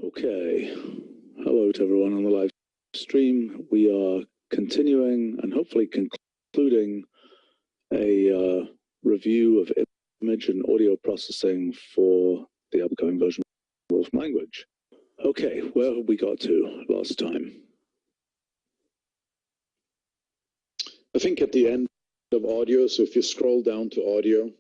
Okay, hello to everyone on the live stream. We are continuing and hopefully concluding a review of image and audio processing for the upcoming version of Wolfram Language. Okay, where have we got to last time? I think at the end of audio, so if you scroll down to audio.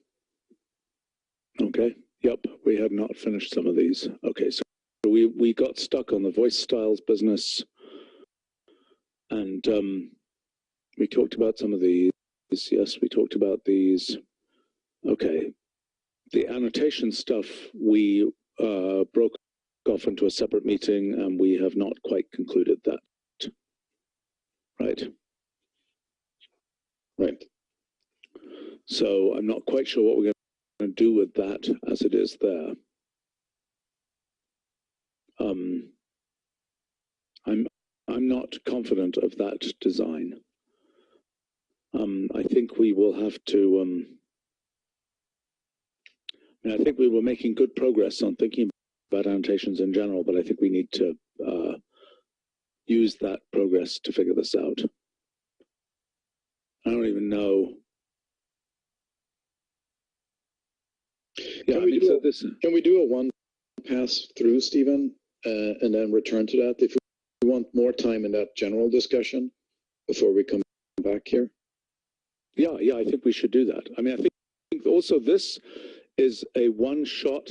Okay, yep, we had not finished some of these. Okay, so we got stuck on the voice styles business, and we talked about some of these. Yes, we talked about these. Okay, the annotation stuff we broke off into a separate meeting, and we have not quite concluded that. Right. Right. So I'm not quite sure what we're going to do with that as it is there. I'm not confident of that design. I think we will have to. I think we were making good progress on thinking about annotations in general, but I think we need to use that progress to figure this out. I don't even know. Yeah, can we do a one pass through, Stephen, and then return to that if we want more time in that general discussion before we come back here? Yeah, I think we should do that. I mean, I think also this is a one-shot.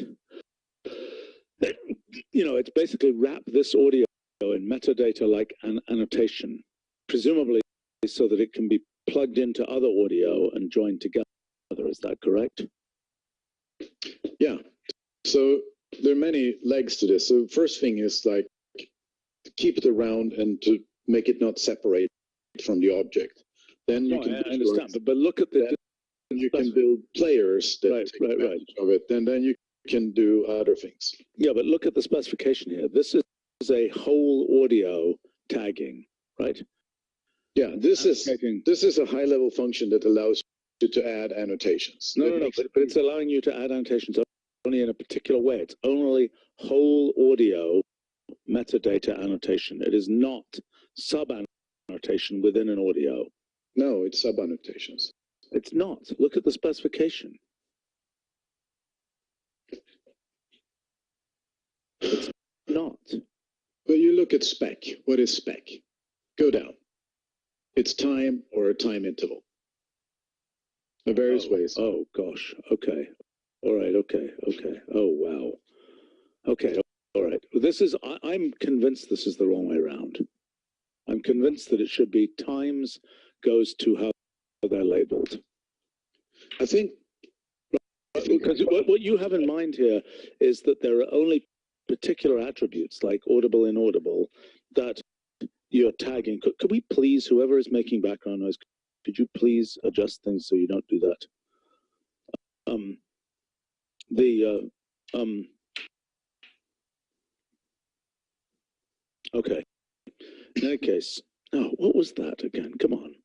It's basically wrap this audio in metadata like an annotation, presumably so that it can be plugged into other audio and joined together. Is that correct? Yeah. So there are many legs to this. So first thing is like to keep it around and to make it not separate from the object. Then you can. I understand, but look at the. You can build players that take advantage of it, and then you can do other things. Yeah, but look at the specification here. This is a whole audio tagging, right? Yeah, this is a high-level function that allows you to add annotations. No, but it's allowing you to add annotations only in a particular way. It's only whole audio metadata annotation. It is not sub-annotation within an audio. No, it's sub-annotations. It's not. Look at the specification. It's not. But you look at spec. What is spec? Go down. It's time or a time interval. There are various ways. Oh, gosh. Okay. All right. Okay. Oh, wow. Okay. All right. I'm convinced this is the wrong way around. I'm convinced that it should be times goes to how they're labeled. I think because what you have in mind here is that there are only particular attributes like audible, inaudible that you're tagging. Could we please, whoever is making background noise, could you please adjust things so you don't do that? Okay. In any case, no, what was that again? Come on.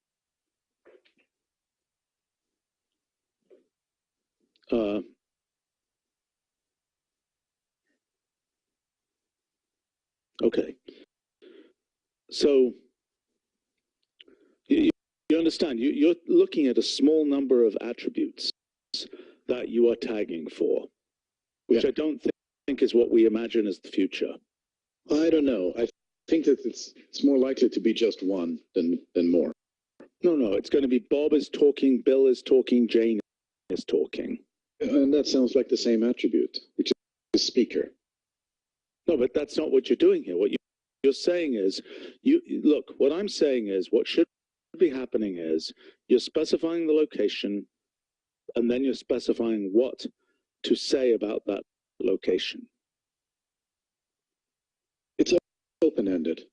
Okay. So you understand, you're looking at a small number of attributes that you are tagging for, which I don't think is what we imagine as the future. I don't know. I think that it's more likely to be just one than more. No, it's going to be Bob is talking, Bill is talking, Jane is talking. And that sounds like the same attribute, which is speaker. No, but that's not what you're doing here. What you're saying is, look, what I'm saying is what should be happening is you're specifying the location and then you're specifying what to say about that location. It's open-ended.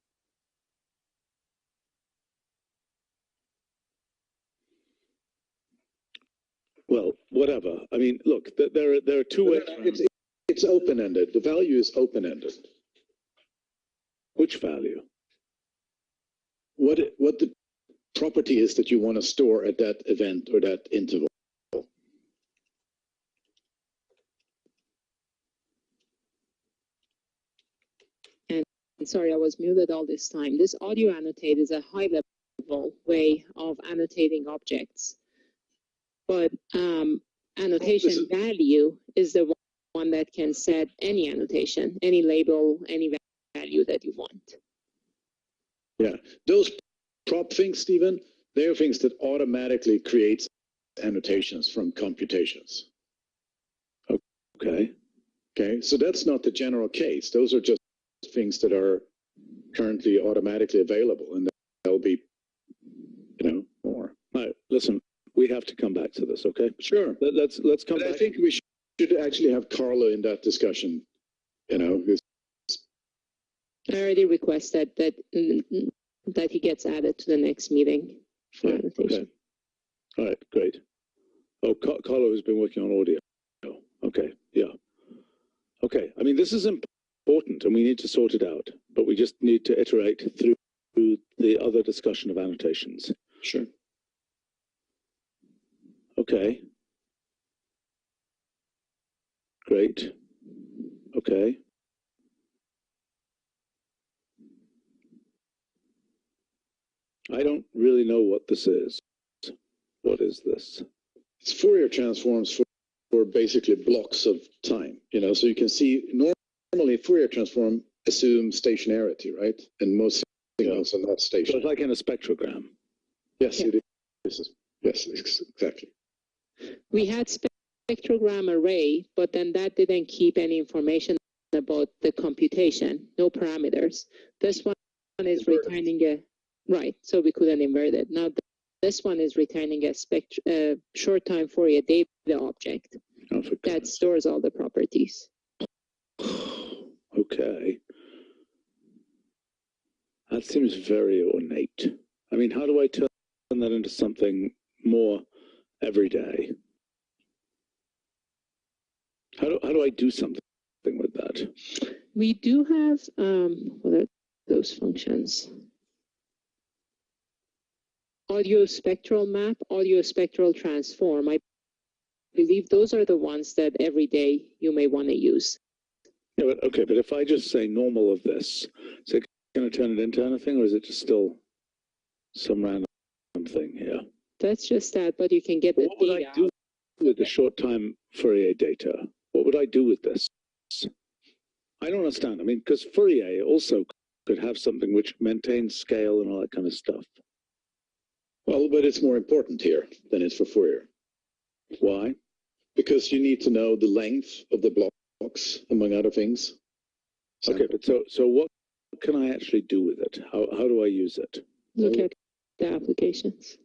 Well, whatever. I mean, look, there are two ways. It's open-ended. The value is open-ended. Which value? What the property is that you want to store at that event or that interval. sorry, I was muted all this time. This audio annotate is a high-level way of annotating objects. But annotation value is the one that can set any annotation, any label, any value that you want. Yeah, those prop things, Stephen, they're things that automatically create annotations from computations. Okay. Okay, so that's not the general case. Those are just things that are currently automatically available, and there'll be, more. All right, listen, we have to come back to this, okay? Sure. Let's come back. I think we should actually have Carlo in that discussion, who's... I already requested that he gets added to the next meeting for annotation. Okay. All right, great. Oh, Carlo has been working on audio. Okay, yeah. Okay, I mean, this is important and we need to sort it out, but we just need to iterate through the other discussion of annotations. Sure. Okay. Great. Okay. I don't really know what this is. What is this? It's Fourier transforms for basically blocks of time, so you can see normally Fourier transform assumes stationarity, right? And most signals are not stationary. So it's like in a spectrogram. Yes, it is. Yes, exactly. We had spectrogram array, but then that didn't keep any information about the computation, no parameters. This one is returning a, right, so we couldn't invert it. Now this one is returning a short-time Fourier data object that stores all the properties. Okay. That seems very ornate. I mean, how do I turn that into something more everyday? How do I do something with that? We do have, what are those functions? Audio spectral map, audio spectral transform. I believe those are the ones that every day you may want to use. Yeah, but okay, but if I just say normal of this, is it going to turn it into anything, or is it just still some random thing here? That's just that, but you can get the what would I do with the short-time Fourier data? What would I do with this? I don't understand. I mean, because Fourier also could have something which maintains scale and all that kind of stuff. Well, but it's more important here than it's for Fourier. Why? Because you need to know the length of the blocks, among other things. Okay, but so what can I actually do with it? How do I use it? Look at the applications.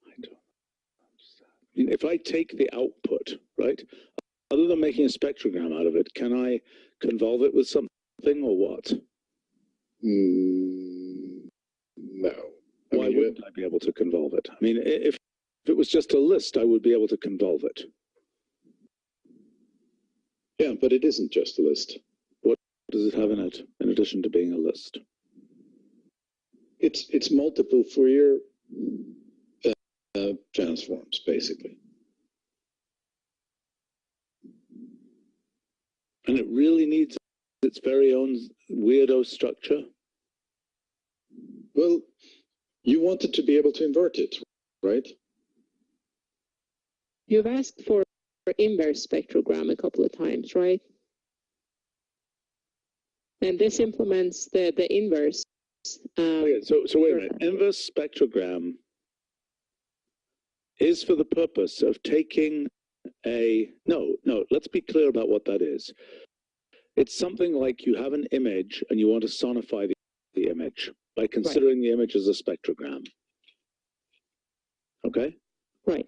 I don't understand. I mean, if I take the output, right, other than making a spectrogram out of it, can I convolve it with something or what? No. Why wouldn't I be able to convolve it? I mean, if it was just a list, I would be able to convolve it. Yeah, but it isn't just a list. What does it have in it, in addition to being a list? It's multiple Fourier transforms, basically. And it really needs its very own weirdo structure? Well, you wanted to be able to invert it, right? You've asked for inverse spectrogram a couple of times, right? And this implements the inverse. Okay, so wait a minute. Inverse spectrogram is for the purpose of taking no, let's be clear about what that is. It's something like you have an image and you want to sonify the image by considering the image as a spectrogram. Okay? Right.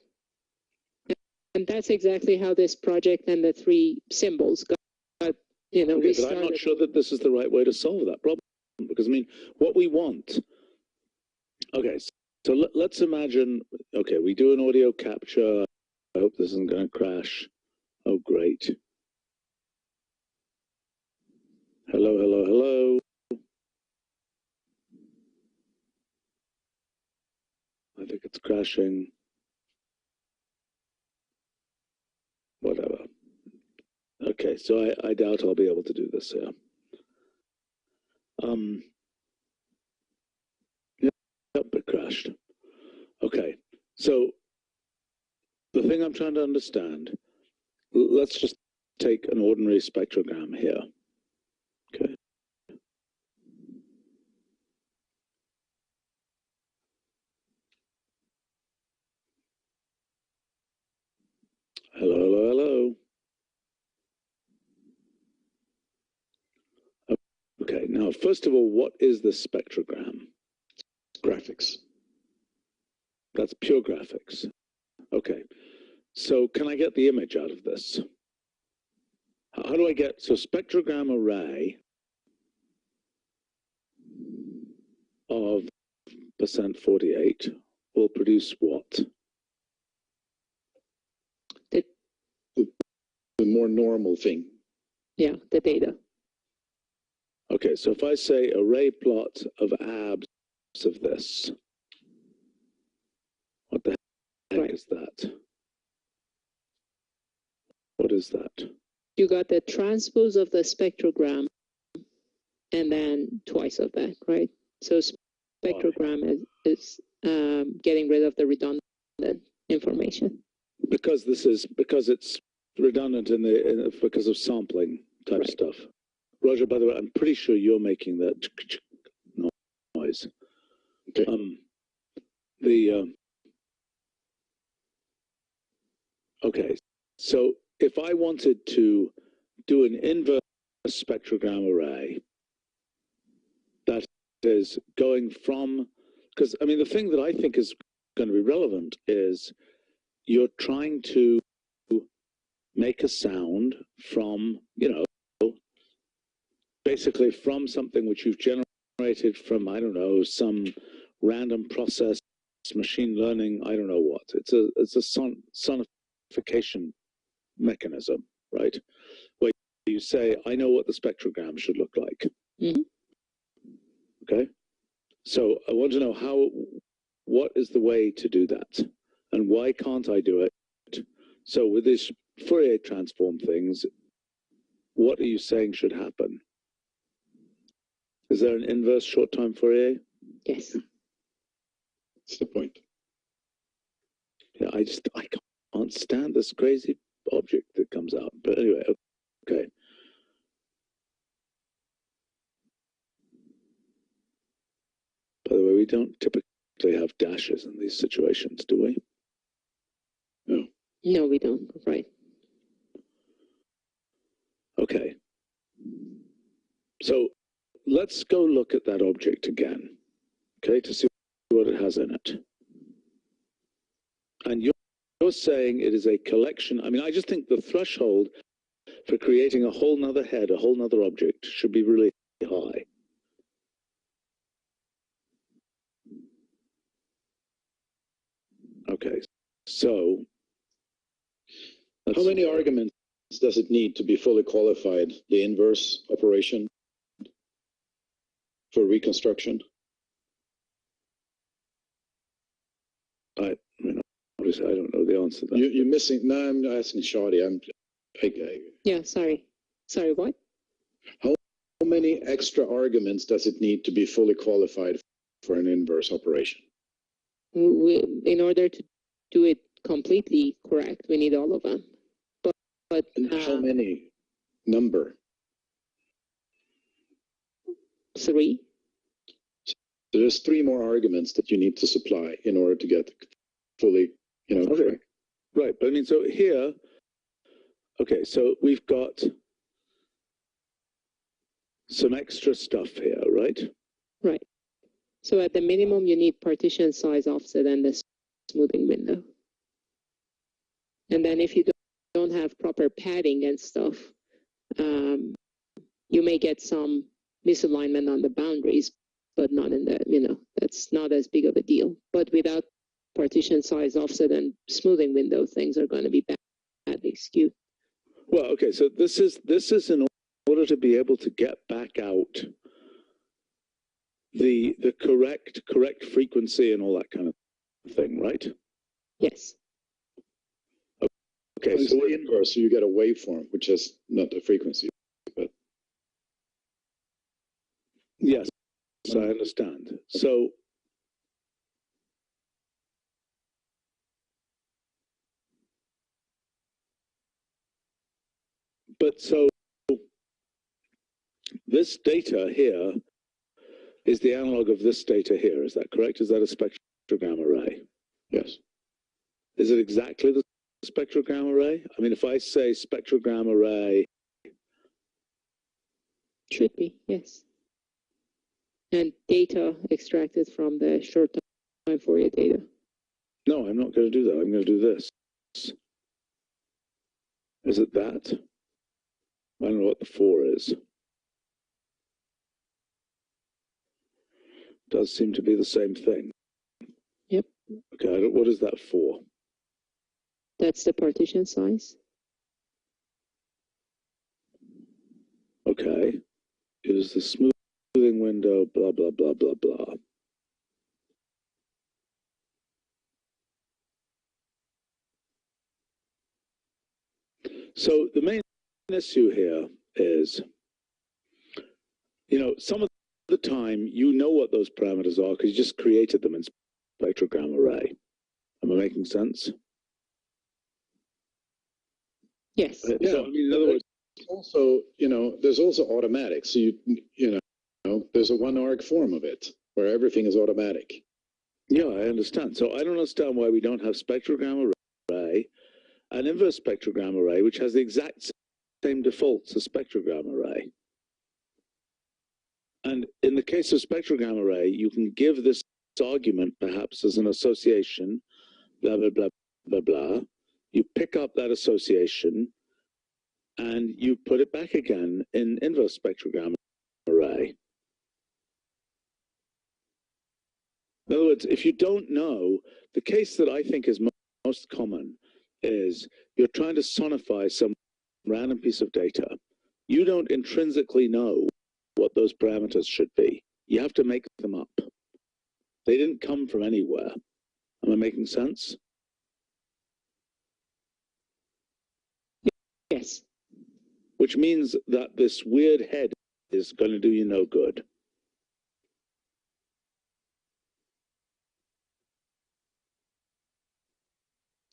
And that's exactly how this project and the three symbols got okay, but I'm not sure that this is the right way to solve that problem. Because, I mean, what we want... Okay, so let's imagine... Okay, we do an audio capture. I hope this isn't going to crash. Oh, great. Hello. I think it's crashing. Okay, so I doubt I'll be able to do this here. Yep, it crashed. Okay, so the thing I'm trying to understand, let's just take an ordinary spectrogram here. Okay. Hello, hello, hello. Okay, now, first of all, what is the spectrogram? Graphics. That's pure graphics. Okay, so can I get the image out of this? How do I get, so spectrogram array of %48 will produce what? The more normal thing. Yeah, the data. Okay, so if I say array plot of abs of this, what the heck is that? What is that? You got the transpose of the spectrogram and then twice of that, right? So spectrogram is getting rid of the redundant information. Because it's redundant because of sampling type stuff. Roger, by the way, I'm pretty sure you're making that noise. Okay. Okay, so if I wanted to do an inverse spectrogram array, that is going from, because I mean, the thing that I think is going to be relevant is you're trying to make a sound from, basically from something which you've generated from, I don't know, some random process, machine learning, I don't know what. It's a sonification mechanism, right? Where you say, I know what the spectrogram should look like. Mm-hmm. Okay? So I want to know what is the way to do that? And why can't I do it? So with these Fourier transform things, what are you saying should happen? Is there an inverse short-time Fourier? Yes. That's the point. Yeah, I can't stand this crazy object that comes out. But anyway, okay. By the way, we don't typically have dashes in these situations, do we? No. No, we don't. Right. Okay. So let's go look at that object again, okay, to see what it has in it. And you're saying it is a collection. I mean, I just think the threshold for creating a whole nother head, a whole nother object, should be really high. Okay, so how many arguments does it need to be fully qualified, the inverse operation for reconstruction? I don't know the answer to that. You're missing. No, I'm asking Shadi. Yeah, sorry. Sorry, what? How many extra arguments does it need to be fully qualified for an inverse operation? In order to do it completely correct, we need all of them. But how many? Number? 3. So there's 3 more arguments that you need to supply in order to get fully, correct. Right, but I mean, so here, okay, so we've got some extra stuff here, right? Right. So at the minimum, you need partition size offset and the smoothing window. And then if you don't have proper padding and stuff, you may get some misalignment on the boundaries, but not in the, that's not as big of a deal. But without partition size offset and smoothing window, things are going to be badly skewed. Well, okay, so this is in order to be able to get back out the correct frequency and all that kind of thing, right? Yes. Okay, it's so the inverse, so you get a waveform, which has not a frequency. But yes, I understand. So this data here is the analog of this data here. Is that correct? Is that a spectrogram array? yes. Is it exactly the spectrogram array? I mean, if I say spectrogram array, Should be, yes. And data extracted from the short time Fourier data. no, I'm not going to do that. I'm going to do this. Is it that? I don't know what the 4 is. Does seem to be the same thing. Yep. Okay, what is that for? That's the partition size. Okay. Is the smoothing window, blah, blah, blah, blah, blah. So the main issue here is, some of the time you know what those parameters are because you just created them in spectrogram array. Am I making sense? Yes. Yeah. So, I mean, in other words, also, there's also automatic. So there's a one-arc form of it where everything is automatic. yeah, I understand. So I don't understand why we don't have spectrogram array, an inverse spectrogram array, which has the exact same defaults as spectrogram array. And in the case of spectrogram array, you can give this argument perhaps as an association, blah, blah, blah, blah, blah. You pick up that association and you put it back again in inverse spectrogram array. In other words, if you don't know, the case that I think is most common is you're trying to sonify some random piece of data. You don't intrinsically know what those parameters should be. You have to make them up. They didn't come from anywhere. Am I making sense? Yes. Which means that this weird head is going to do you no good.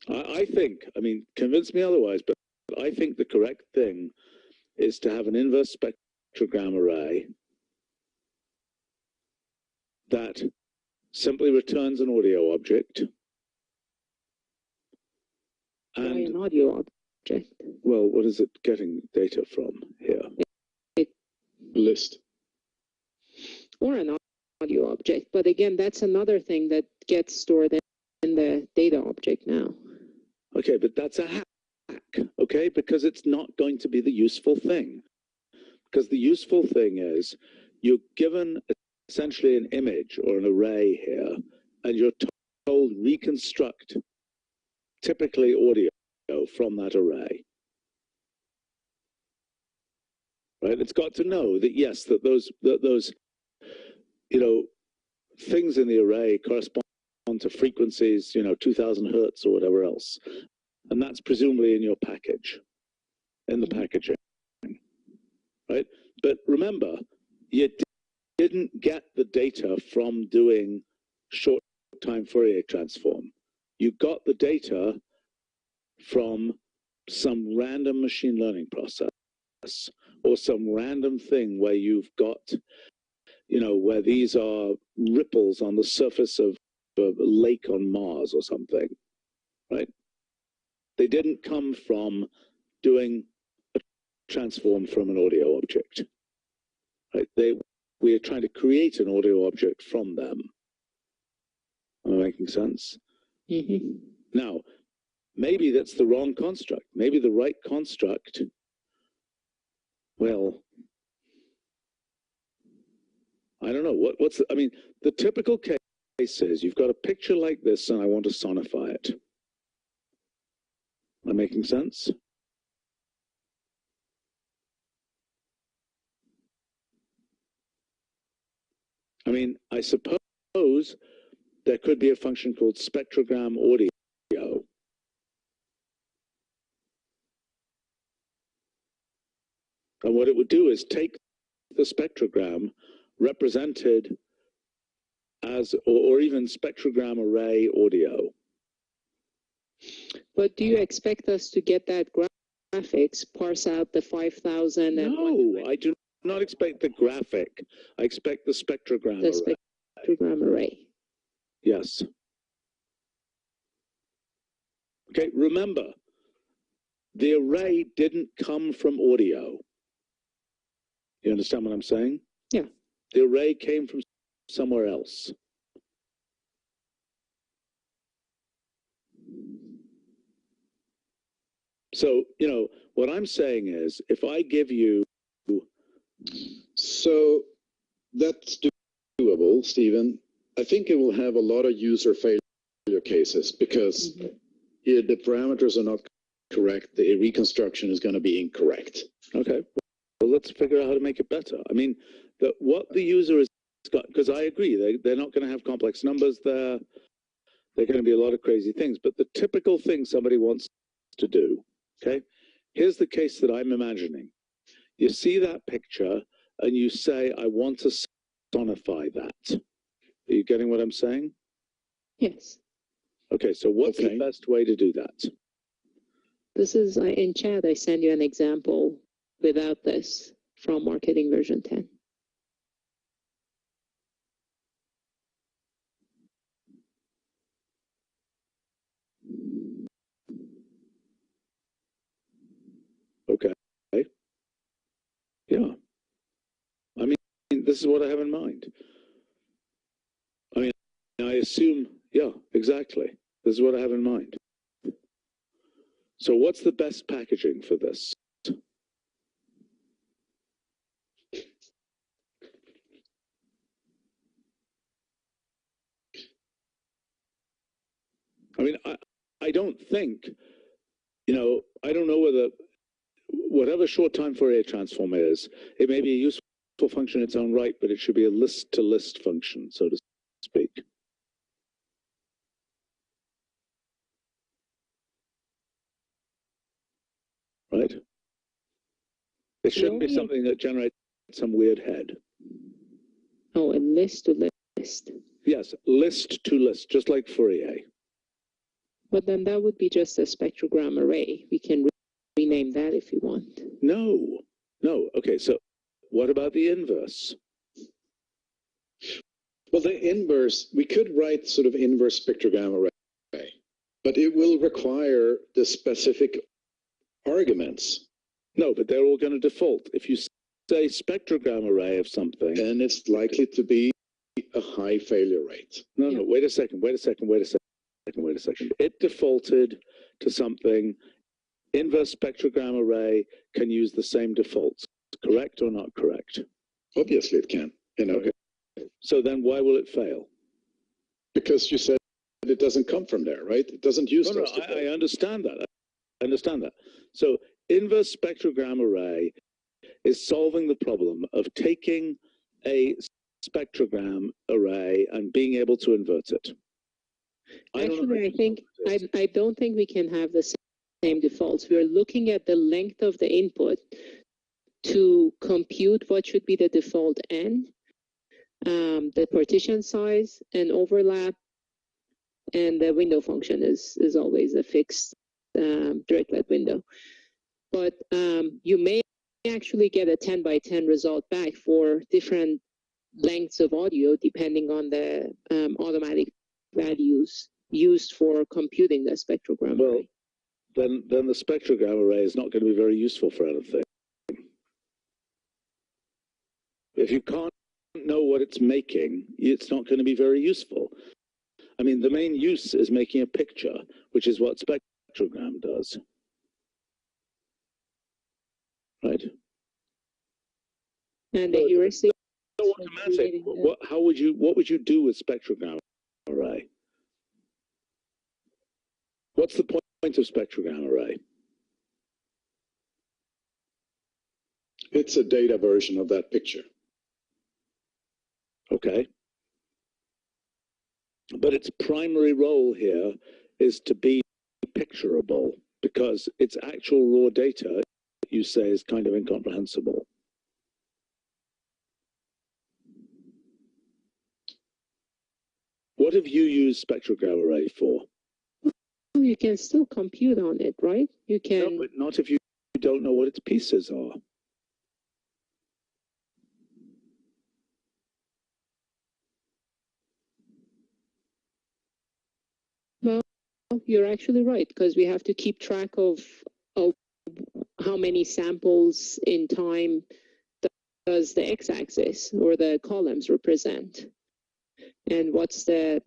I think, convince me otherwise, but I think the correct thing is to have an inverse spectrogram array that simply returns an audio object. And an audio object. Well, what is it getting data from here? List. Or an audio object. But again, that's another thing that gets stored in the data object now. Okay, but that's a hack, okay? Because it's not going to be the useful thing. Because the useful thing is you're given essentially an image or an array here, and you're told reconstruct typically audio from that array. Right? It's got to know that, yes, that those things in the array correspond to frequencies, 2000 hertz or whatever else. And that's presumably in your package, in the packaging, right? But remember, you didn't get the data from doing short-time Fourier transform. You got the data from some random machine learning process or some random thing where you've got, where these are ripples on the surface of a lake on Mars or something, right? They didn't come from doing a transform from an audio object, right? We are trying to create an audio object from them. Am I making sense? Mm-hmm. Now, maybe that's the wrong construct. Maybe the right construct, well, I don't know. The typical case is you've got a picture like this and I want to sonify it. Am I making sense? I suppose there could be a function called spectrogram audio what it would do is take the spectrogram represented as, or even spectrogram array audio. But do you expect us to get that graphics, parse out the 5,000? No, I do not expect the graphic. I expect the spectrogram array. The spectrogram array. Yes. Okay, remember, the array didn't come from audio. You understand what I'm saying? Yeah. The array came from somewhere else. So, you know, what I'm saying is, if I give you... So that's doable, Stephen. I think it will have a lot of user failure cases because the parameters are not correct. The reconstruction is going to be incorrect. Okay. Well, let's figure out how to make it better. I mean, what the user has got, because I agree, they're not going to have complex numbers there. They're going to be a lot of crazy things. But the typical thing somebody wants to do, okay? Here's the case that I'm imagining. You see that picture and you say, I want to sonify that. Are you getting what I'm saying? Yes. Okay, so what's the best way to do that? This is, in chat, I send you an example without this from marketing version 10. Okay. Yeah. I mean, this is what I have in mind. I mean, I assume, yeah, exactly. This is what I have in mind. So what's the best packaging for this? I mean, I don't think, you know, I don't know whether, whatever short time Fourier transform is, it may be a useful function in its own right, but it should be a list-to-list function, so to speak. Right? It shouldn't be something that generates some weird head. Oh, a list-to-list. Yes, list-to-list, just like Fourier. But then that would be just a spectrogram array. We can rename that if you want. No. Okay, so what about the inverse? Well, the inverse, we could write sort of inverse spectrogram array, but it will require the specific arguments. No, but they're all going to default. If you say spectrogram array of something, then it's likely to be a high failure rate. No, wait a second. It defaulted to something. Inverse spectrogram array can use the same defaults. Correct or not correct? Obviously it can. You know. Okay. So then why will it fail? Because you said it doesn't come from there, right? It doesn't use those defaults. I understand that. I understand that. So inverse spectrogram array is solving the problem of taking a spectrogram array and being able to invert it. Actually, I don't think we can have the same defaults. We're looking at the length of the input to compute what should be the default n, the partition size and overlap, and the window function is always a fixed direct window. But you may actually get a 10 by 10 result back for different lengths of audio depending on the automatic values used for computing the spectrogram array. Then the spectrogram array is not going to be very useful for anything. If you can't know what it's making, it's not going to be very useful. I mean, the main use is making a picture, which is what spectrogram does. Right? And the heuristic. So automatic. What would you do with spectrogram array? What's the point of spectrogram array? It's a data version of that picture. Okay. But its primary role here is to be picturable, because its actual raw data you say is kind of incomprehensible. What have you used spectrogram array for? You can still compute on it, right? You can. No, but not if you don't know what its pieces are. Well, you're actually right, because we have to keep track of how many samples in time does the x-axis or the columns represent, and what's the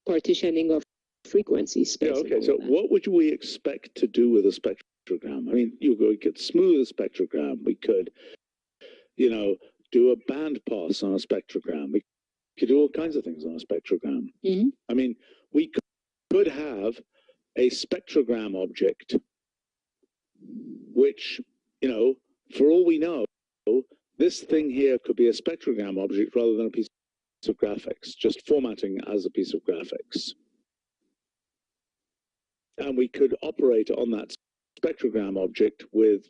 partitioning of frequency space. Yeah, okay, so what would we expect to do with a spectrogram? I mean, we could smooth a spectrogram. We could, do a band pass on a spectrogram. We could do all kinds of things on a spectrogram. Mm-hmm. I mean, we could have a spectrogram object, which, for all we know, this thing here could be a spectrogram object rather than a piece of graphics, just formatting as a piece of graphics. And we could operate on that spectrogram object with,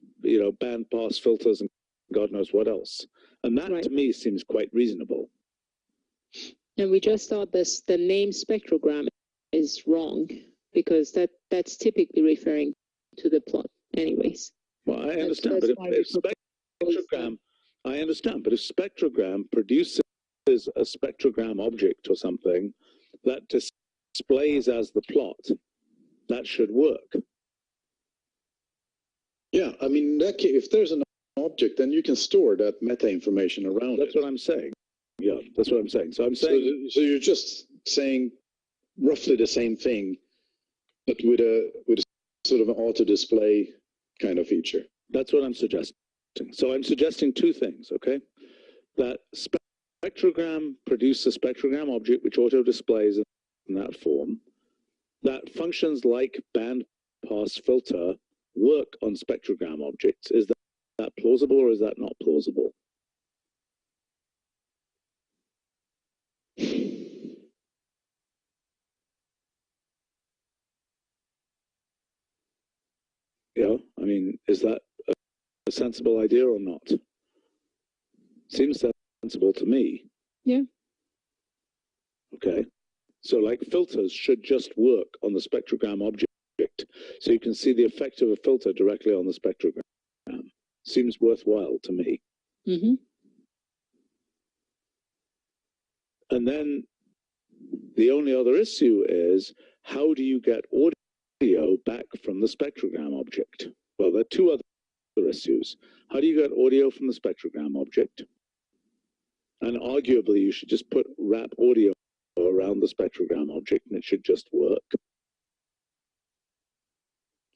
band pass filters and God knows what else. And that, right, to me, seems quite reasonable. And we just thought the name spectrogram is wrong, because that's typically referring to the plot anyways. Well, I understand, but if spectrogram, I understand, but if spectrogram produces a spectrogram object or something that displays as the plot, that should work. Yeah, I mean, if there's an object, then you can store that meta information around That's what I'm saying. Yeah, that's what I'm saying. So I'm saying. So you're just saying roughly the same thing, but with a sort of an auto display kind of feature. That's what I'm suggesting. So I'm suggesting two things, okay? That spectrogram produces a spectrogram object which auto displays in that form. That functions like band pass filter work on spectrogram objects. Is that plausible or is that not plausible? Yeah, I mean, is that a sensible idea or not? Seems sensible to me. Yeah. Okay. So like filters should just work on the spectrogram object. So you can see the effect of a filter directly on the spectrogram. Seems worthwhile to me. Mm-hmm. And then the only other issue is, how do you get audio back from the spectrogram object? Well, there are two other issues. How do you get audio from the spectrogram object? And arguably, you should just wrap audio around the spectrogram object and it should just work. Does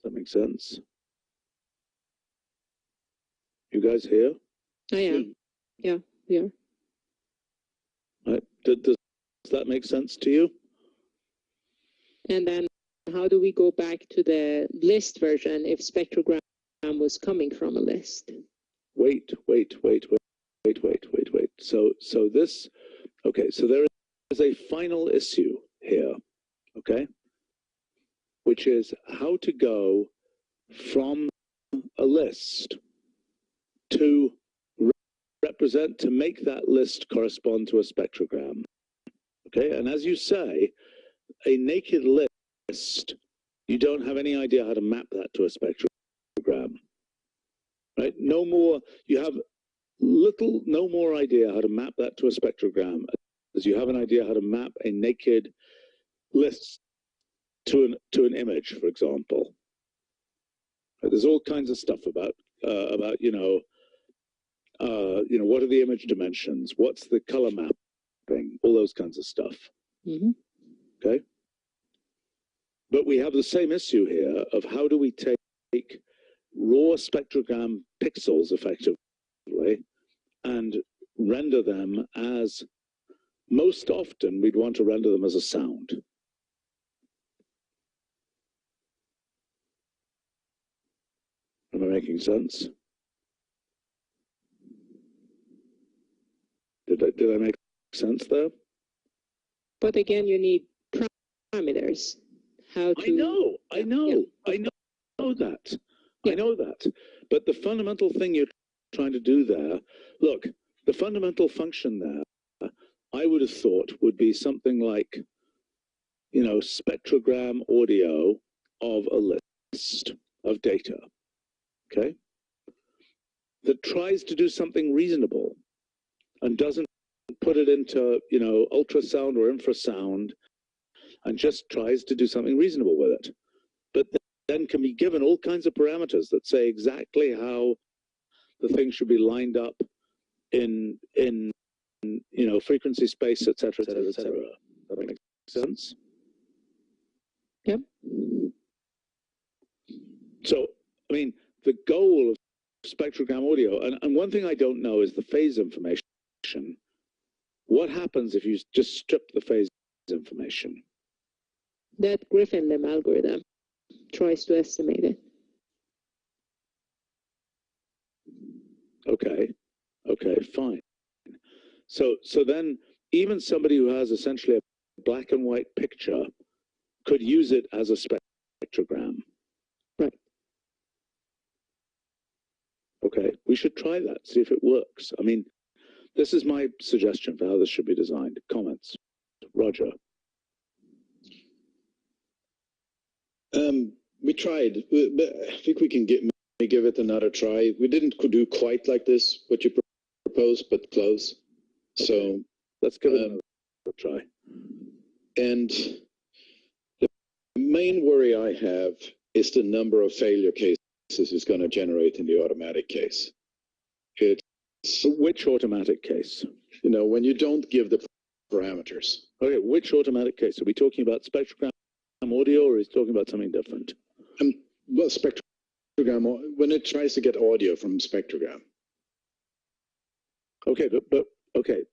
that make sense? You guys here? I am. Yeah. Right. Does that make sense to you? And then how do we go back to the list version if spectrogram was coming from a list? Wait. So this, okay, so there is a final issue here, okay, which is how to go from a list to make that list correspond to a spectrogram, okay? And as you say, a naked list, you don't have any idea how to map that to a spectrogram, right? You have no more idea how to map that to a spectrogram as you have an idea how to map a naked list to an image, for example. There's all kinds of stuff about what are the image dimensions? What's the color mapping? All those kinds of stuff. Mm-hmm. Okay. But we have the same issue here of how do we take raw spectrogram pixels effectively and render them as, most often we'd want to render them as a sound. Am I making sense? Did I make sense there? But again, you need parameters. How to? I know that. Yeah. I know that. But the fundamental thing you're trying to do there, look, the fundamental function there, I would have thought would be something like, you know, spectrogram audio of a list of data, okay, that tries to do something reasonable and doesn't put it into, you know, ultrasound or infrasound and just tries to do something reasonable with it. But then can be given all kinds of parameters that say exactly how the thing should be lined up in you know, frequency space, et cetera, et cetera, et cetera. That makes sense? Yep. So, I mean, the goal of spectrogram audio, and one thing I don't know is the phase information. What happens if you just strip the phase information? That Griffin-Lim algorithm tries to estimate it. Okay, fine. So then even somebody who has essentially a black and white picture could use it as a spectrogram. Right. Okay, we should try that, see if it works. I mean, this is my suggestion for how this should be designed. Comments? Roger. We tried, but I think we can give it another try. We didn't do quite like this, what you proposed, but close. So let's give it another try. And the main worry I have is the number of failure cases it's going to generate in the automatic case. Which automatic case? You know, when you don't give the parameters. Okay, which automatic case? Are we talking about spectrogram audio, or is it talking about something different? Well, spectrogram, when it tries to get audio from spectrogram. Okay,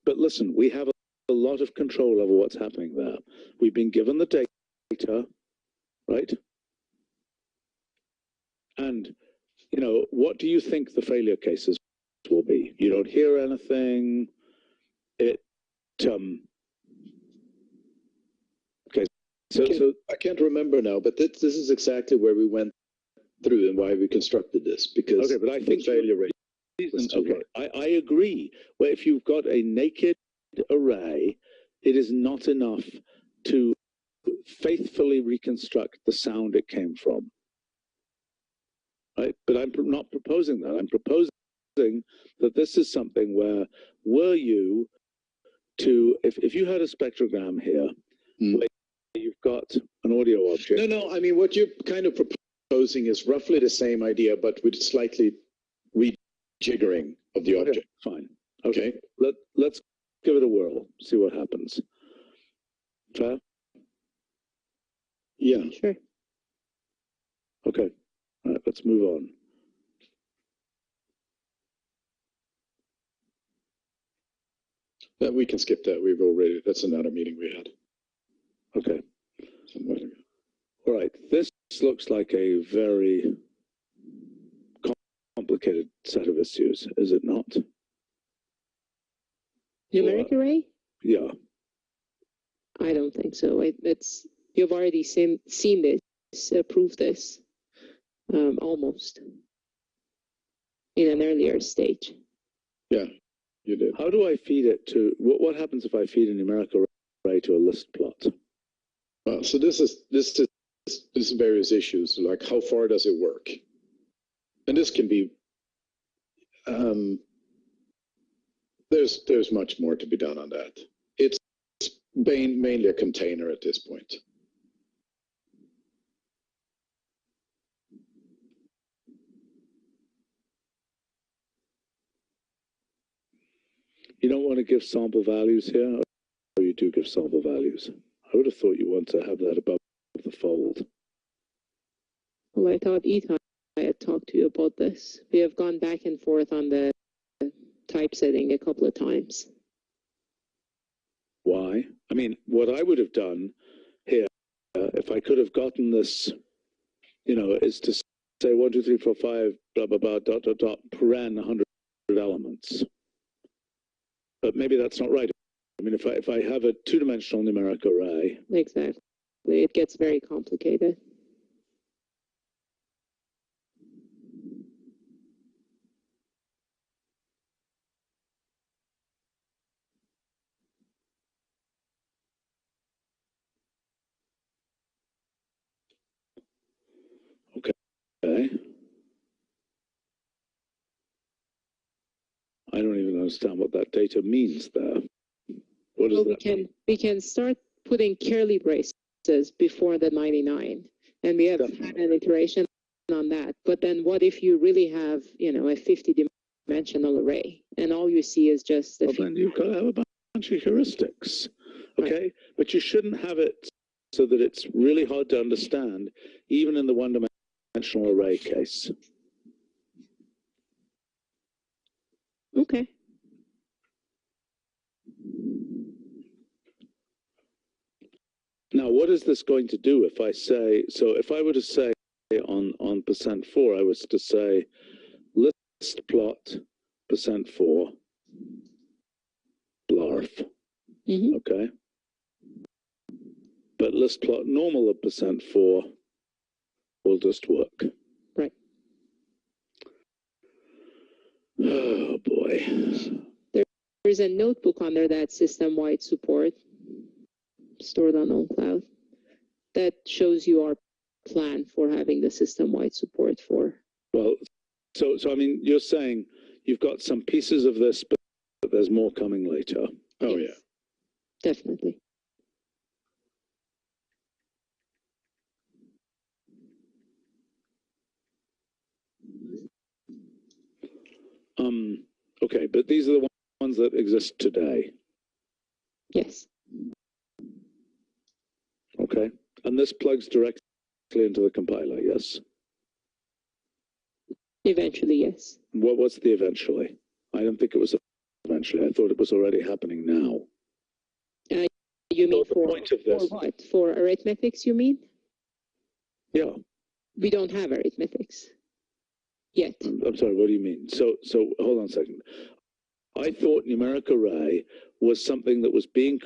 but listen, we have a lot of control over what's happening there. We've been given the data, right? And, you know, what do you think the failure cases will be? You don't hear anything. Okay, so I can't remember now, but this is exactly where we went through and why we constructed this, because okay, but I think failure rate. Okay, I agree. Well, if you've got a naked array, it is not enough to faithfully reconstruct the sound it came from. Right? But I'm not proposing that. I'm proposing that this is something where, were you to, if you had a spectrogram here, where you've got an audio object. No, I mean, what you're kind of proposing is roughly the same idea, but with slightly rejiggering of the object. Fine. Okay. Let's give it a whirl, see what happens. Fair? Yeah. Sure. Okay. All right, let's move on. We can skip that. That's another meeting we had. Okay. All right. This looks like a very complicated set of issues, is it not? Numeric array? Yeah. I don't think so. You've already seen this, proved this, almost in an earlier stage. Yeah, you did. How do I feed it to? What happens if I feed a numerical array to a list plot? So this is various issues, like how far does it work, and this can be. There's much more to be done on that. It's mainly a container at this point. You don't want to give sample values here, or you do give sample values? I would have thought you want to have that above the fold. Well, I thought Ethan had talked to you about this. We have gone back and forth on the typesetting a couple of times. Why? I mean, what I would have done here, if I could have gotten this, you know, is to say 1, 2, 3, 4, 5, blah, blah, blah, dot, dot, dot, paren 100 elements. But maybe that's not right. I mean, if I have a two-dimensional numeric array. Exactly. It gets very complicated. I don't even understand what that data means there. What is Well, that? we can start putting curly braces before the 99, and we have Definitely. had an iteration on that. But then what if you really have, you know, a 50-dimensional array, and all you see is just the... Well, then you've got to have a bunch of heuristics, okay? Right. But you shouldn't have it so that it's really hard to understand, even in the one-dimensional array case. Okay. Now, what is this going to do if I say, so if I were to say on %4, I was to say list plot %4 blarf, okay? But list plot normal of %4 will just work. Right. Oh, boy. There's a notebook under that system-wide support stored on OwnCloud that shows you our plan for having the system-wide support for. Well, so I mean, you're saying you've got some pieces of this, but there's more coming later. Oh, yes. Yeah. Definitely. Okay, but these are the ones that exist today. Yes. Okay, and this plugs directly into the compiler, yes? Eventually, yes. What's the eventually? I don't think it was eventually. I thought it was already happening now. You mean for what? For arithmetics, you mean? Yeah. We don't have arithmetics yet. I'm sorry, what do you mean? So hold on a second. I thought numeric array was something that was being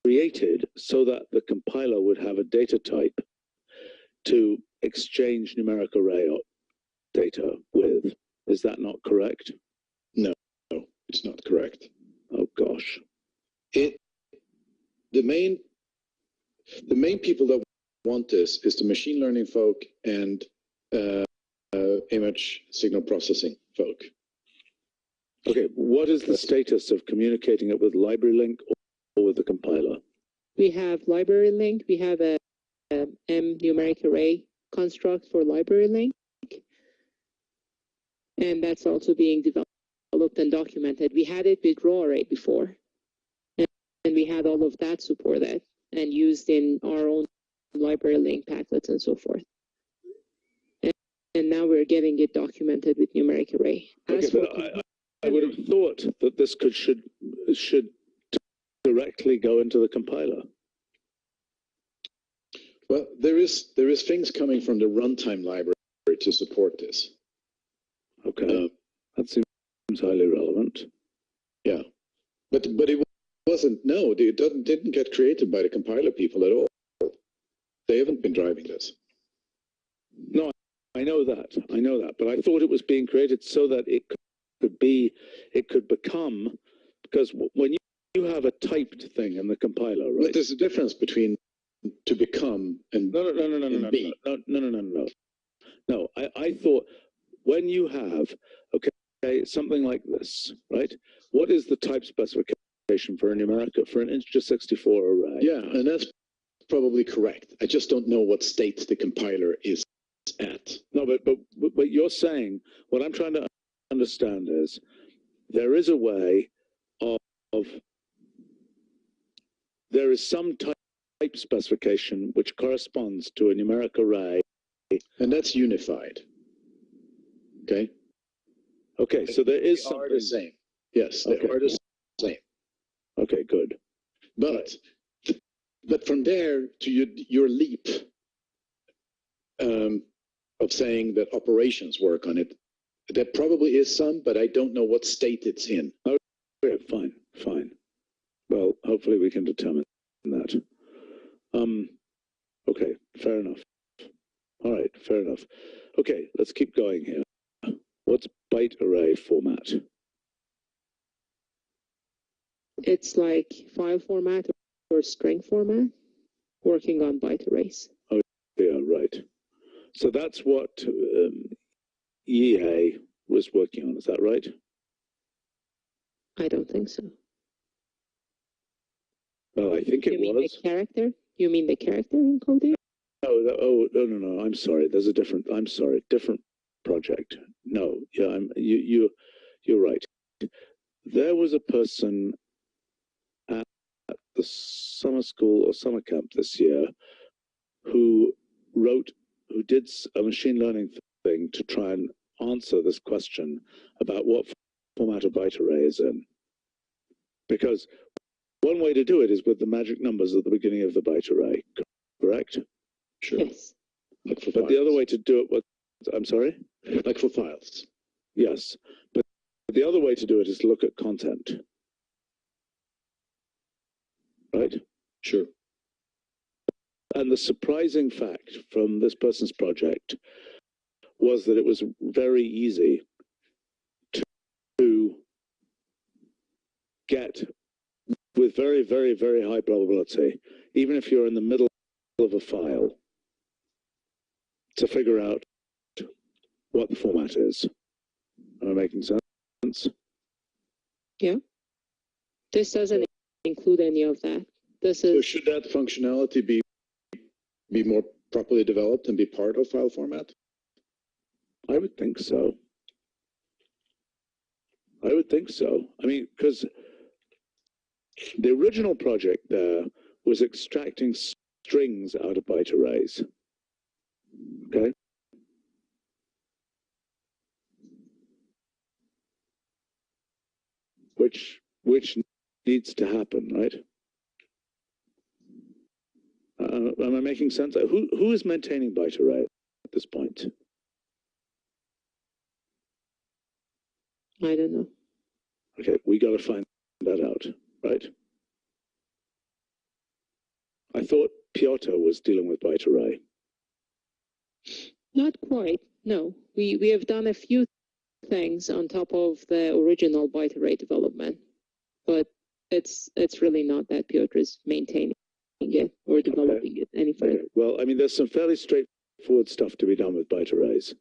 created so that the compiler would have a data type to exchange numeric array data with. Is that not correct? No, it's not correct. Oh gosh. The main people that want this is the machine learning folk and image signal processing folk. Okay, what is the status of communicating it with library link or with the compiler? We have library link. We have a M numeric array construct for library link, and that's also being developed and documented. We had it with raw array before, and we had all of that supported and used in our own library link packets and so forth. And now we're getting it documented with numeric array. Okay, but I would have thought that this should directly go into the compiler. Well, there is things coming from the runtime library to support this. Okay, that seems highly relevant. Yeah, but it wasn't. No, it didn't get created by the compiler people at all. They haven't been driving this. No, I know that, but I thought it was being created so that it could become, because when you have a typed thing in the compiler, right? But there's a difference between to become and be. No. I thought when you have something like this, right? What is the type specification for an integer 64 array? Yeah, and that's probably correct. I just don't know what state the compiler is at. No, but you're saying, what I'm trying to understand is there is a way of there is some type specification which corresponds to a numeric array, and that's unified. Okay, so there is something. Are the same. Yes, they are the same. Okay, good. But from there to your leap of saying that operations work on it, there probably is some, but I don't know what state it's in. Okay, fine. Well, hopefully we can determine that. Okay, fair enough. All right, fair enough. Okay, let's keep going here. What's byte array format? It's like file format or string format, working on byte arrays. Oh, yeah, right. So that's what EA was working on, is that right? I don't think so. Well, I think it was. The character? You mean the character encoding? No. I'm sorry. There's a different. I'm sorry. Different project. No. Yeah. You're right. There was a person at the summer school or summer camp this year who did a machine learning thing to try and answer this question about what format a byte array is in. Because one way to do it is with the magic numbers at the beginning of the byte array, correct? Sure. Yes. Like for but files. The other way to do it was, I'm sorry? Like for files. Yes. But the other way to do it is to look at content. Right? Sure. And the surprising fact from this person's project was that it was very easy to get, with very, very, very high probability, even if you're in the middle of a file, to figure out what the format is. Am I making sense? Yeah. This doesn't include any of that. So should that functionality be more properly developed and be part of file format? I would think so. I mean, because the original project there was extracting strings out of byte arrays. Okay? Which needs to happen, right? Am I making sense? Who is maintaining byte array at this point? I don't know. Okay, we got to find that out, right? I thought Piotr was dealing with byte array. Not quite. No, we have done a few things on top of the original byte array development, but it's really not that Piotr is maintaining it or developing it any further. Okay. Well, I mean, there's some fairly straightforward stuff to be done with byte arrays.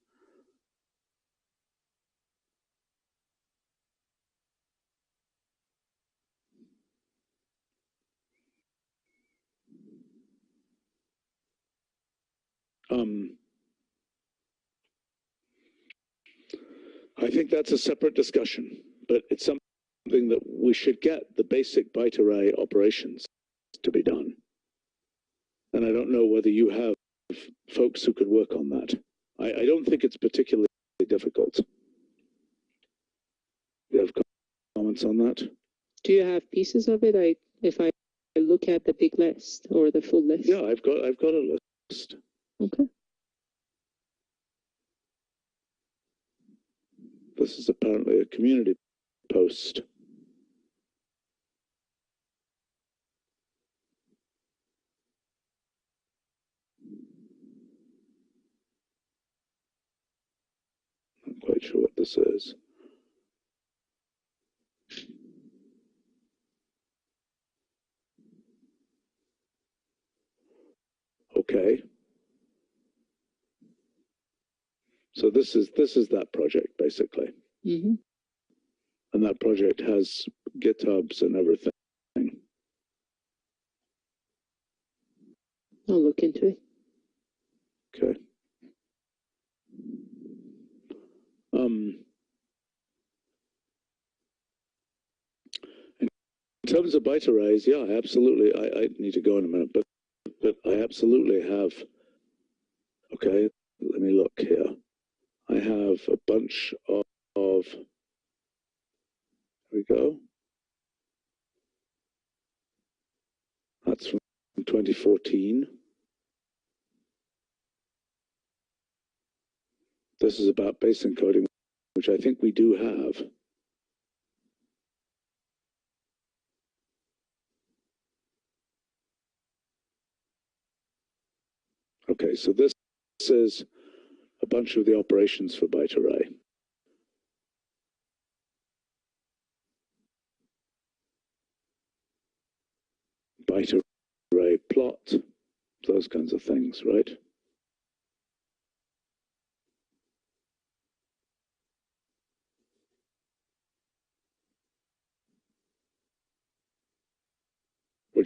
I think that's a separate discussion, but it's something that we should get the basic byte array operations to be done. And I don't know whether you have folks who could work on that. I don't think it's particularly difficult. You have comments on that? Do you have pieces of it? If I look at the big list or the full list? Yeah, I've got a list. Okay. This is apparently a community post. Not quite sure what this is. Okay. So this is that project basically. Mm-hmm. And that project has GitHubs and everything. I'll look into it. Okay. In terms of byte arrays, yeah, absolutely. I need to go in a minute, but I absolutely have. Okay, let me look here. I have a bunch of here we go. That's from 2014. This is about base encoding, which I think we do have. Okay, so this is a bunch of the operations for byte array. Byte array plot, those kinds of things, right?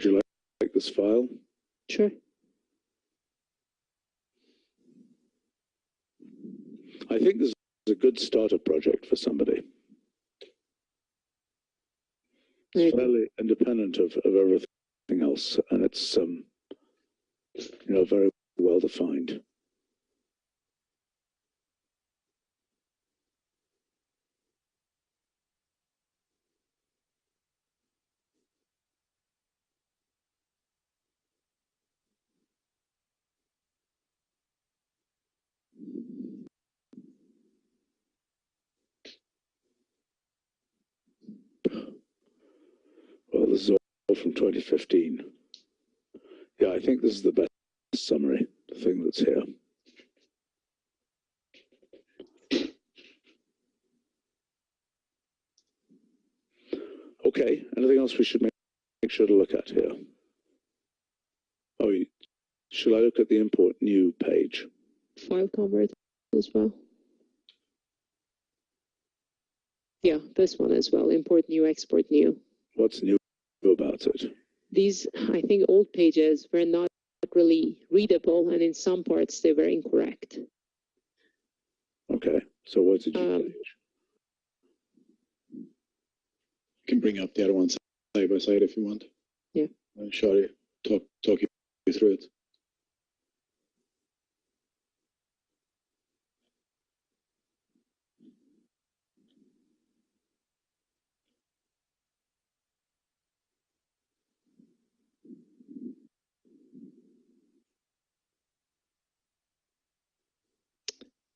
Would you like this file? Sure. I think this is a good starter project for somebody. It's fairly independent of everything else, and it's very well defined. Well, this is all from 2015. Yeah, I think this is the best summary, the thing that's here. Okay, anything else we should make sure to look at here? Oh, should I look at the import new page? File convert as well. Yeah, this one as well. Import new, export new. What's new about it? These, I think, old pages were not really readable, and in some parts they were incorrect. Okay, so what's the new page? You can bring up the other ones side by side if you want. Yeah. Shall I talk you through it?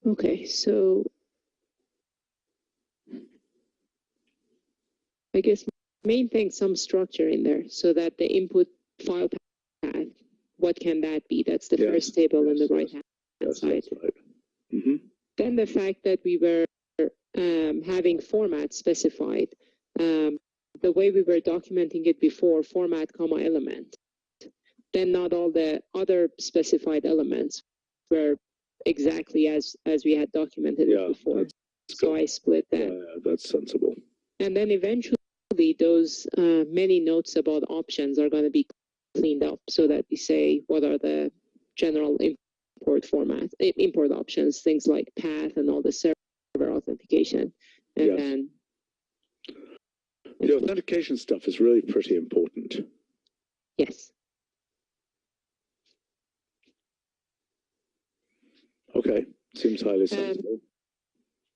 Okay, so I guess main thing, some structure in there so that the input file path, what can that be? That's the first table on the right-hand side. Right. Mm-hmm. Then the fact that we were having format specified, the way we were documenting it before, format, comma, element. Then not all the other specified elements were exactly as we had documented it before. So I split that. Yeah, that's sensible. And then eventually those many notes about options are going to be cleaned up so that we say what are the general import options, things like path and all the server authentication. And then the authentication stuff is really pretty important. Yes. Okay, seems highly sensible.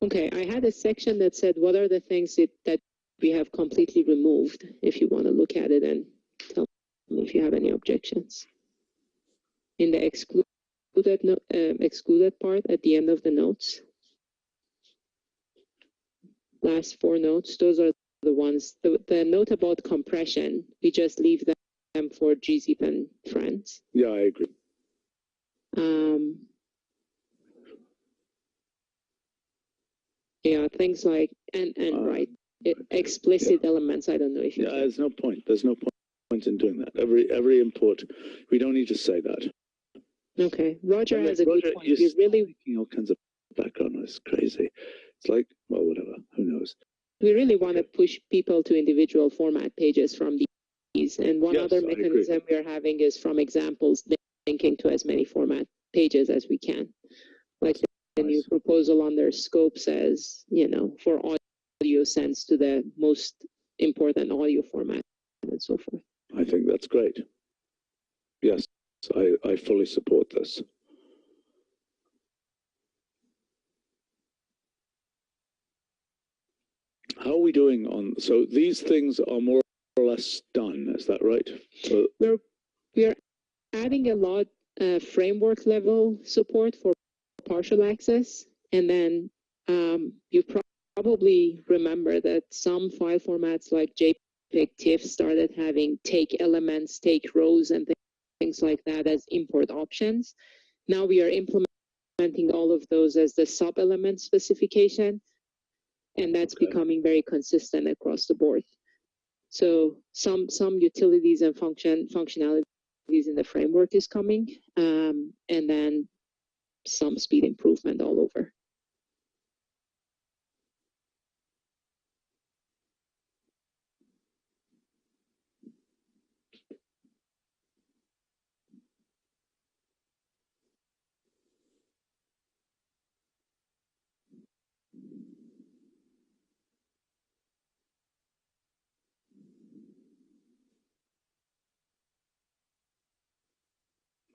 Okay, I had a section that said what are the things that we have completely removed, if you want to look at it and tell me if you have any objections. In the excluded part at the end of the notes, last 4 notes, those are the ones, the note about compression, we just leave them for gzip and friends. Yeah, I agree. Yeah, things like, and right, explicit elements, I don't know if you can. There's no point. There's no point in doing that. Every import, we don't need to say that. Okay, Roger has a good point. You're really making all kinds of background noise. Crazy. It's like, well, whatever. Who knows? We really want to push people to individual format pages from these. And one other mechanism we're having is from examples linking to as many format pages as we can. Like the new proposal under scope says, for audio sense to the most important audio format and so forth. I think that's great. Yes, I fully support this. How are we doing on, so these things are more or less done, is that right? So we're adding a lot framework level support for partial access, and then you probably remember that some file formats like JPEG, TIFF started having take elements, take rows, and things like that as import options. Now we are implementing all of those as the sub-element specification, and that's becoming very consistent across the board. So some utilities and functionalities in the framework is coming, and then some speed improvement all over.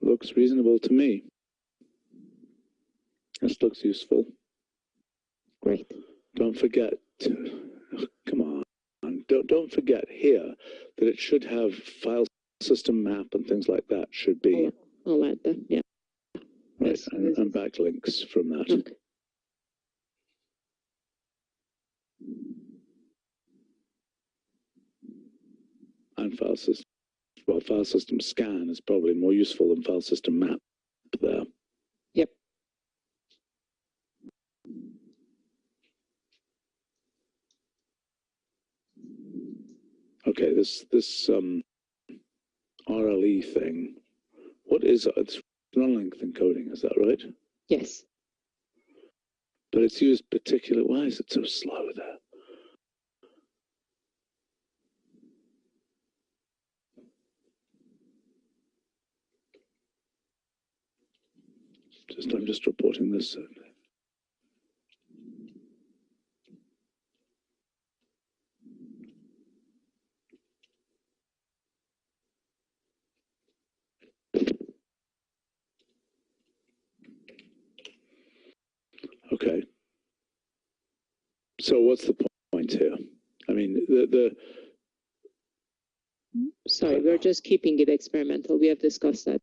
Looks reasonable to me. This looks useful. Great. Don't forget, come on, don't forget here that it should have file system map and things like that should be. I'll add that, yeah. Right, Yes, and backlinks from that. Okay. And file system, well, file system scan is probably more useful than file system map there. Yep. Okay, this RLE thing, what is it? It's run length encoding, is that right? Yes. But it's used particularly, why is it so slow there? I'm just reporting this. Okay. So what's the point here? I mean, Sorry, we're just keeping it experimental. We have discussed that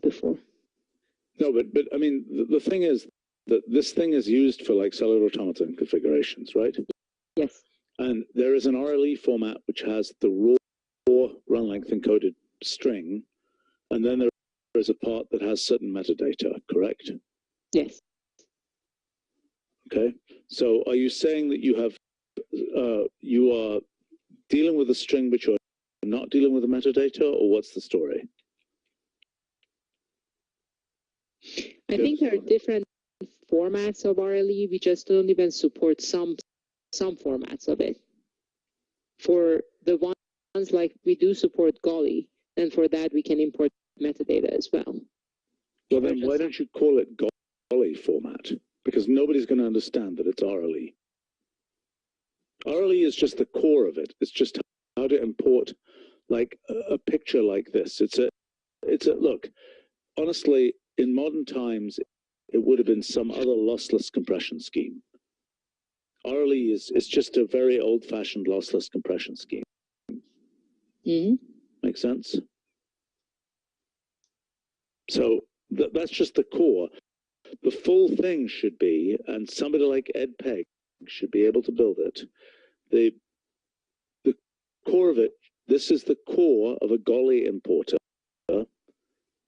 before. No, but I mean, the thing is that this thing is used for like cellular automaton configurations, right? Yes. And there is an RLE format which has the raw run length encoded string, and then there is a part that has certain metadata, correct? Yes. Okay. So are you saying that you have, you are dealing with a string but you're not dealing with the metadata, or what's the story? I think there are different formats of RLE. We just don't even support some formats of it. For the ones like we do support Golly, and for that we can import metadata as well. Well, then why don't you call it Golly format? Because nobody's going to understand that it's RLE. RLE is just the core of it. It's just how to import like a picture like this. It's a look, honestly, in modern times, it would have been some other lossless compression scheme. RLE is just a very old-fashioned lossless compression scheme. Mm-hmm. Make sense? So that's just the core. The full thing should be, and somebody like Ed Pegg should be able to build it. The core of it, this is the core of a Golly importer,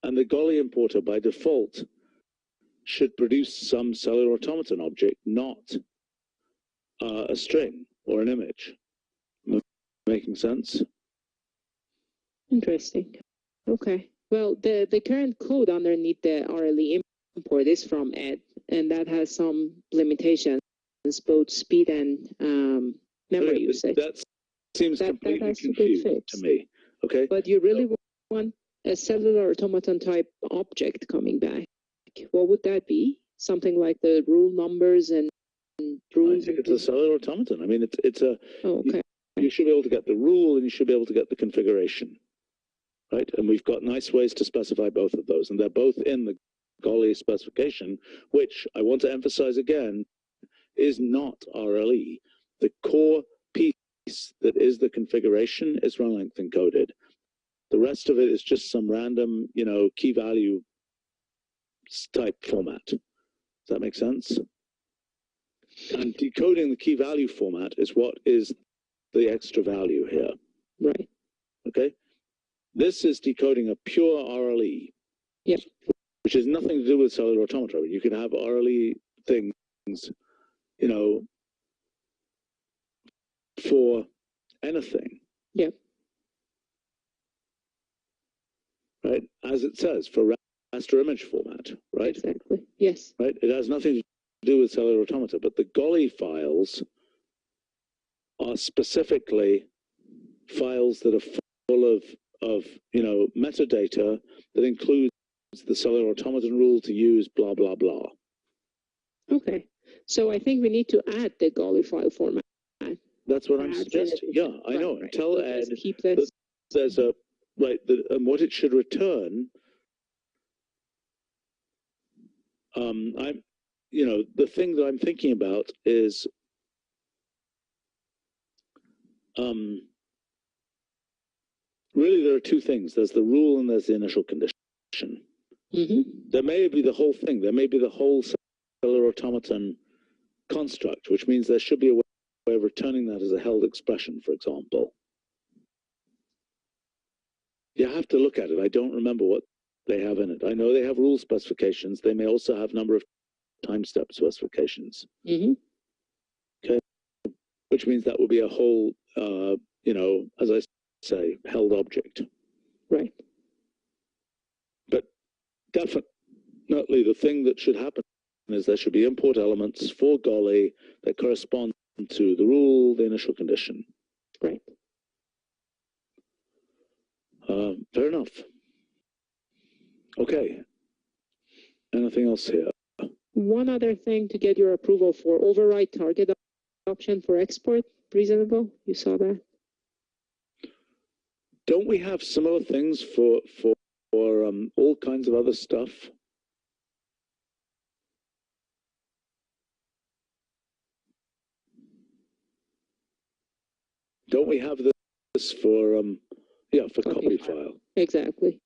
and the Golly importer by default should produce some cellular automaton object, not a string or an image. Making sense? Interesting. Okay. Well, the current code underneath the RLE import is from Ed, and that has some limitations, both speed and memory usage. That seems completely confused to me. Okay. But you really want a cellular automaton type object coming back. What would that be? Something like the rule numbers and rules? I think it's a cellular automaton. I mean, it's a. Oh, okay. You should be able to get the rule, and you should be able to get the configuration, right? And we've got nice ways to specify both of those, and they're both in the Golly specification, which I want to emphasize again, is not RLE. The core piece that is the configuration is run length encoded. The rest of it is just some random, key value type format. Does that make sense? And decoding the key value format is what is the extra value here. Right. Okay? This is decoding a pure RLE. Yep. Which has nothing to do with cellular automata. You can have RLE things, for anything. Yep. Right? As it says, for raster image format, right? Exactly. Yes. Right? It has nothing to do with cellular automata, but the Golly files are specifically files that are full of metadata that includes the cellular automaton rule to use blah blah blah. Okay. So I think we need to add the Golly file format. That's what I'm suggesting. Yeah, I know. Right. Tell Ed keep this. there's a and what it should return I'm, the thing that I'm thinking about is, really there are two things. There's the rule and there's the initial condition. Mm-hmm. There may be the whole thing. There may be the whole cellular automaton construct, which means there should be a way of returning that as a held expression, for example. You have to look at it. I don't remember what they have in it. I know they have rule specifications. They may also have number of time step specifications. Mm-hmm. Okay, which means that will be a whole, as I say, held object. Right. But definitely the thing that should happen is there should be import elements for Golly that correspond to the rule, the initial condition. Right. Fair enough. Okay. Anything else here? One other thing to get your approval for, override target option for export, reasonable? You saw that? Don't we have similar things for all kinds of other stuff? Don't we have this for for copy file? Exactly.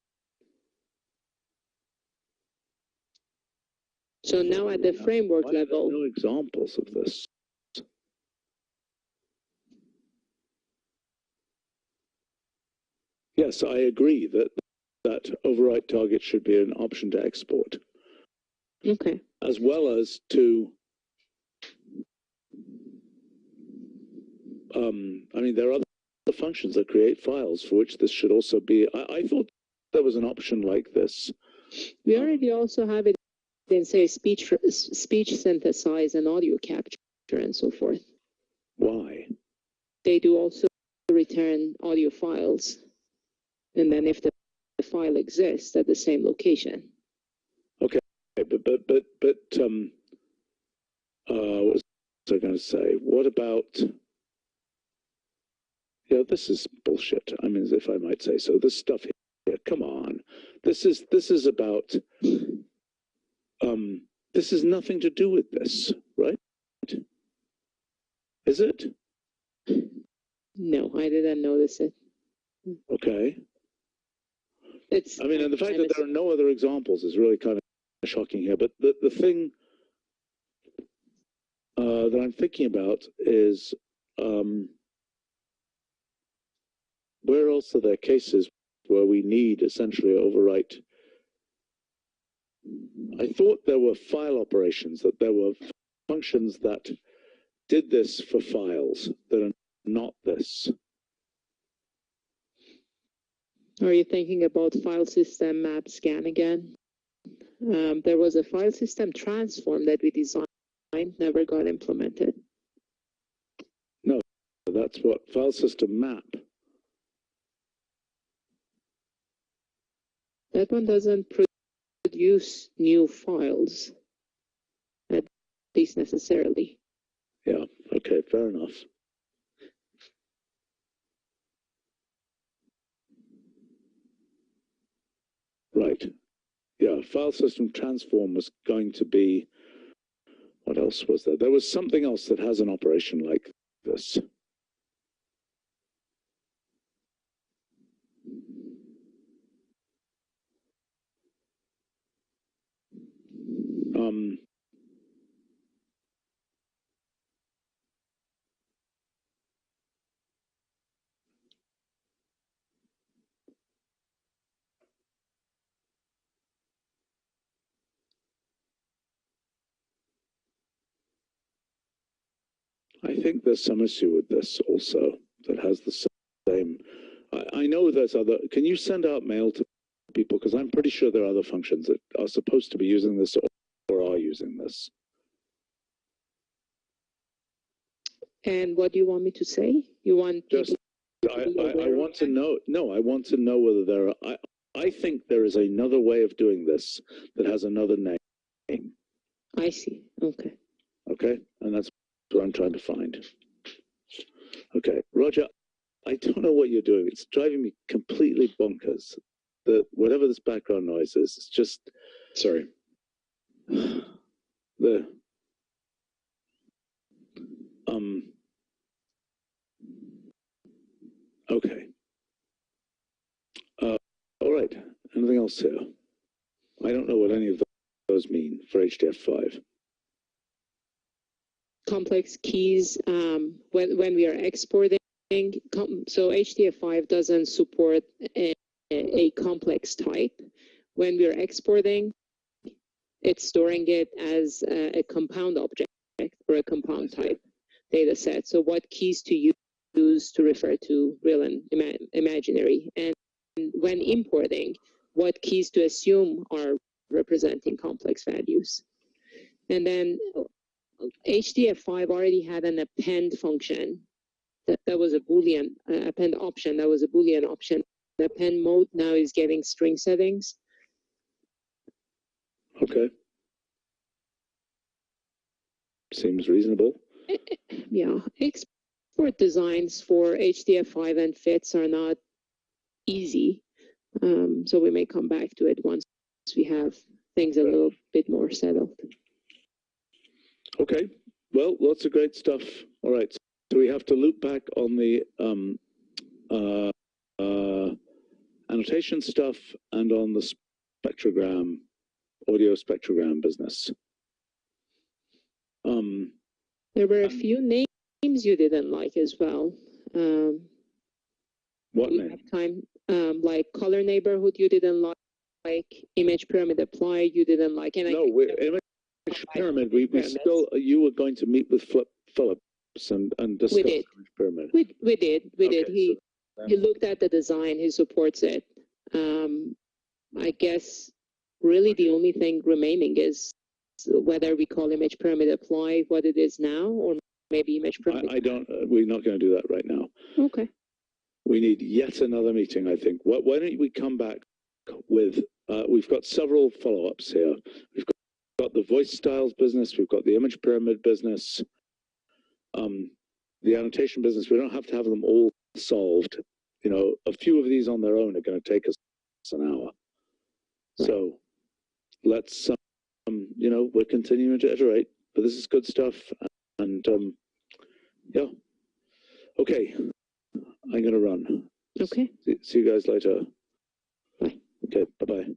So now at the framework level, no examples of this. Yes, I agree that overwrite target should be an option to export. Okay. As well as to, there are other functions that create files for which this should also be. I thought there was an option like this. We already also have it in, say, speech synthesize and audio capture and so forth. Why? They do also return audio files, and then if the file exists at the same location. Okay, but what was I going to say? What about? Yeah, this is bullshit. I mean, if I might say so. This stuff here, come on. This is about. This has nothing to do with this, right? Is it? No, I didn't notice it. Okay. It's. And the fact that there are no other examples is really kind of shocking here. But the thing that I'm thinking about is where else are there cases where we need essentially overwrite? I thought there were file operations, that there were functions that did this for files that are not this. Are you thinking about file system map scan again? There was a file system transform that we designed, never got implemented. No, that's what file system map. That one doesn't produce new files, at least necessarily. Yeah, okay, fair enough. Right. Yeah, file system transform was going to be, what else was there? There was something else that has an operation like this. I think there's some issue with this also that has the same. I know there's other. Can you send out mail to people? Because I'm pretty sure there are other functions that are supposed to be using this or are using this. And what do you want me to say? You want just? I want to know. No, I want to know whether there are. I think there is another way of doing this that has another name. I see. Okay. Okay, and that's what I'm trying to find. Okay, Roger, I don't know what you're doing. It's driving me completely bonkers. Whatever this background noise is, it's just. Sorry. the okay. All right. Anything else here? I don't know what any of those mean for HDF5. Complex keys, when we are exporting, so HDF5 doesn't support a complex type. When we are exporting, it's storing it as a compound object or a compound type data set. So what keys to use to refer to real and imaginary? And when importing, what keys to assume are representing complex values? And then HDF5 already had an append function that was a Boolean append option. That was a Boolean option. The append mode now is getting string settings. Okay. Seems reasonable. Yeah. Export designs for HDF5 and FITs are not easy. So we may come back to it once we have things a little bit more settled. Okay. Well, lots of great stuff. All right. So we have to loop back on the annotation stuff and on the spectrogram, audio spectrogram business. There were a few names you didn't like as well. What we name? have time, like color neighborhood you didn't like, image pyramid apply you didn't like. And no, image pyramid, we still, you were going to meet with Phillips and discuss image pyramid. We did. He looked at the design, he supports it. I guess really the only thing remaining is whether we call image pyramid apply what it is now, or maybe image pyramid. We're not going to do that right now. Okay. We need yet another meeting, I think. Why don't we come back with, we've got several follow-ups here. We've got the voice styles business, we've got the image pyramid business, the annotation business. We don't have to have them all solved. You know, a few of these on their own are going to take us an hour. So let's, you know, we're continuing to iterate, but this is good stuff. And yeah. Okay. I'm going to run. Okay. See you guys later. Bye. Okay. Bye-bye.